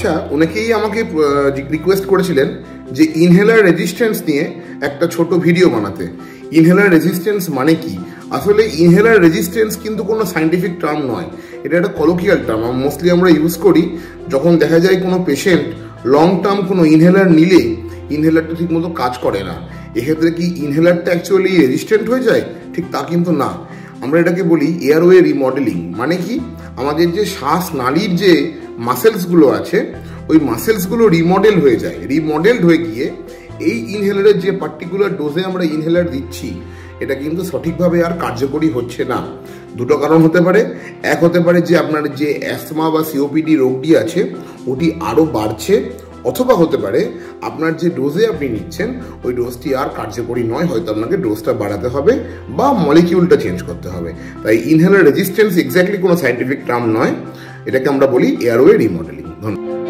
আচ্ছা, অনেকেই আমাকে রিকোয়েস্ট করেছিলেন যে ইনহেলার রেজিস্ট্যান্স নিয়ে একটা ছোট ভিডিও বানাতে। ইনহেলার রেজিস্ট্যান্স মানে কি? আসলে ইনহেলার রেজিস্ট্যান্স কিন্তু কোনো সায়েন্টিফিক টার্ম নয়, এটা একটা কলোকিয়াল টার্ম। মোস্টলি আমরা ইউজ করি যখন দেখা যায় কোনো পেশেন্ট লং টার্ম কোনো ইনহেলার নিলে ইনহেলারটা ঠিকমতো কাজ করে না। এক্ষেত্রে কি ইনহেলারটা অ্যাকচুয়ালি রেজিস্ট্যান্ট হয়ে যায়? ঠিক তা কিন্তু না। আমরা এটাকে বলি এয়ারওয়ে রিমডেলিং। মানে কি, আমাদের যে শ্বাস নালীর যে মাসেলসগুলো আছে, ওই মাসেলসগুলো রিমডেল হয়ে যায়। রিমডেলড হয়ে গিয়ে এই ইনহেলারের যে পার্টিকুলার ডোজে আমরা ইনহেলার দিচ্ছি, এটা কিন্তু সঠিকভাবে আর কার্যকরী হচ্ছে না। দুটো কারণ হতে পারে। এক হতে পারে যে আপনার যে অ্যাসমা বা সিওপিডি রোগটি আছে ওটি আরও বাড়ছে, অথবা হতে পারে আপনার যে ডোজে আপনি নিচ্ছেন ওই ডোজটি আর কার্যকরী নয়, হয়তো আপনাকে ডোজটা বাড়াতে হবে বা মলিকিউলটা চেঞ্জ করতে হবে। তাই ইনহেলার রেজিস্ট্যান্স এক্স্যাক্টলি কোনো সায়েন্টিফিক টার্ম নয়, এটাকে আমরা বলি এয়ারওয়ে রিমডেলিং। ধন্যবাদ।